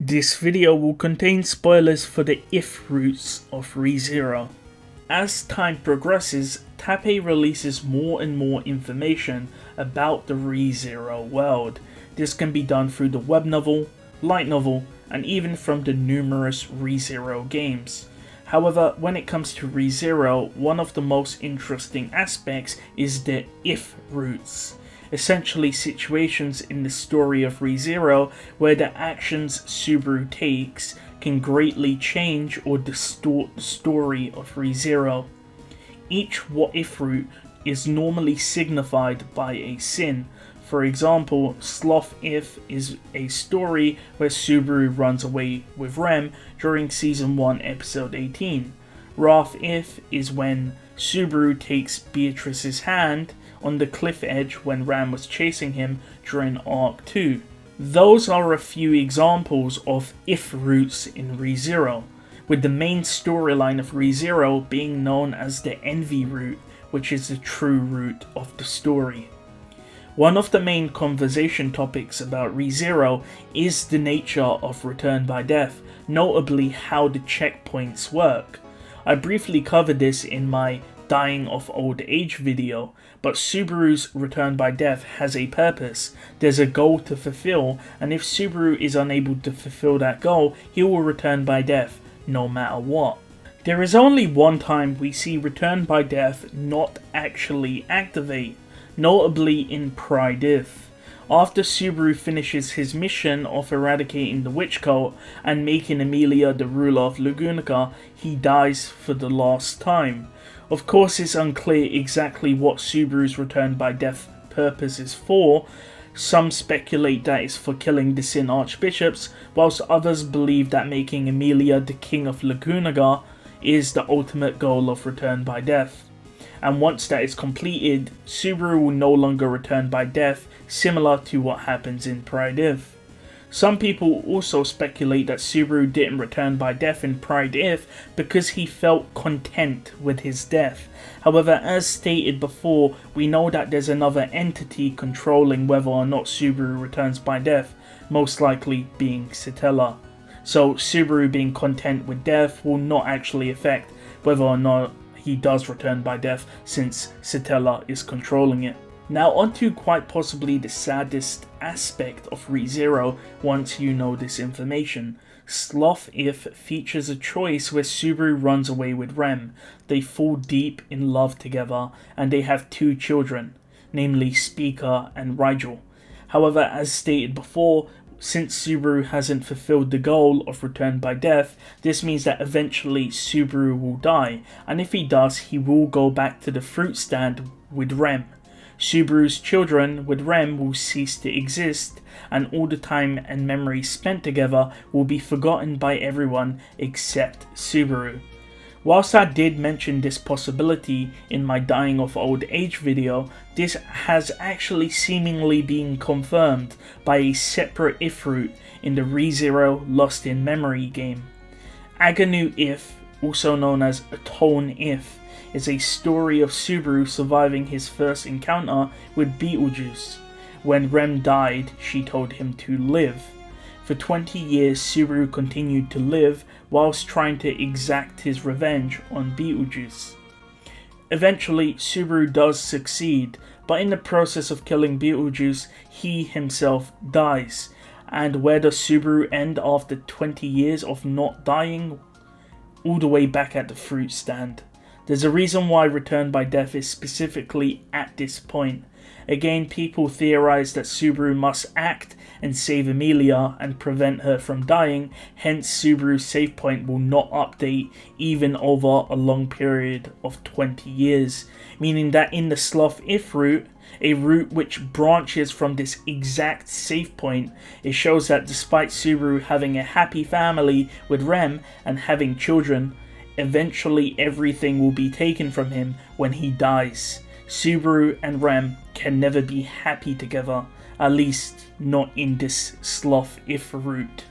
This video will contain spoilers for the if roots of rezero. As time progresses, Tappei releases more and more information about the rezero world. This can be done through the web novel, light novel, and even from the numerous rezero games. However, when it comes to rezero, one of the most interesting aspects is the if roots. Essentially situations in the story of rezero where the actions Subaru takes can greatly change or distort the story of rezero. Each what if route is normally signified by a sin. For example, slothif is a story where Subaru runs away with Rem during Season 1 Episode 18. Wrathif is when Subaru takes Beatrice's hand on the cliff edge when Ram was chasing him during Arc 2. Those are a few examples of if roots in rezero, with the main storyline of rezero being known as the envy route, which is the true root of the story. One of the main conversation topics about rezero is the nature of return by death, notably how the checkpoints work. I briefly covered this in my dying of old age video, but Subaru's return by death has a purpose. There's a goal to fulfill, and if Subaru is unable to fulfill that goal, he will return by death, no matter what. There is only one time we see return by death not actually activate, notably in Pridif. After Subaru finishes his mission of eradicating the witch cult and making Emilia the ruler of Lagunica, he dies for the last time. Of course, it's unclear exactly what Subaru's return by death purpose is for. Some speculate that it's for killing the Sin archbishops, whilst others believe that making Emilia the king of Lagunica is the ultimate goal of return by death. And once that is completed, Subaru will no longer return by death, similar to what happens in Pridif. Some people also speculate that Subaru didn't return by death in Pridif because he felt content with his death. However, as stated before, we know that there's another entity controlling whether or not Subaru returns by death, most likely being Satella. So Subaru being content with death will not actually affect whether or not he does return by death, since Satella is controlling it. Now onto quite possibly the saddest aspect of rezero once you know this information. Slothif features a choice where Subaru runs away with Rem. They fall deep in love together and they have two children, namely Speaker and Rigel. However, as stated before, since Subaru hasn't fulfilled the goal of return by death, this means that eventually Subaru will die, and if he does, he will go back to the fruit stand with Rem. Subaru's children with Rem will cease to exist, and all the time and memories spent together will be forgotten by everyone except Subaru. Whilst I did mention this possibility in my dying of old age video, this has actually seemingly been confirmed by a separate if route in the rezero Lost in Memory game. Aganau IF, also known as Otto IF, is a story of Subaru surviving his first encounter with Betelgeuse. When Rem died, she told him to live. For 20 years, Subaru continued to live whilst trying to exact his revenge on Betelgeuse. Eventually, Subaru does succeed, but in the process of killing Betelgeuse, he himself dies. And where does Subaru end after 20 years of not dying? All the way back at the fruit stand. There's a reason why return by death is specifically at this point. Again, people theorize that Subaru must act and save Emilia and prevent her from dying, hence Subaru's save point will not update even over a long period of 20 years, meaning that in the slothif route, a route which branches from this exact save point, it shows that despite Subaru having a happy family with Rem and having children, eventually everything will be taken from him when he dies. Subaru and Rem can never be happy together, at least not in this slothif route.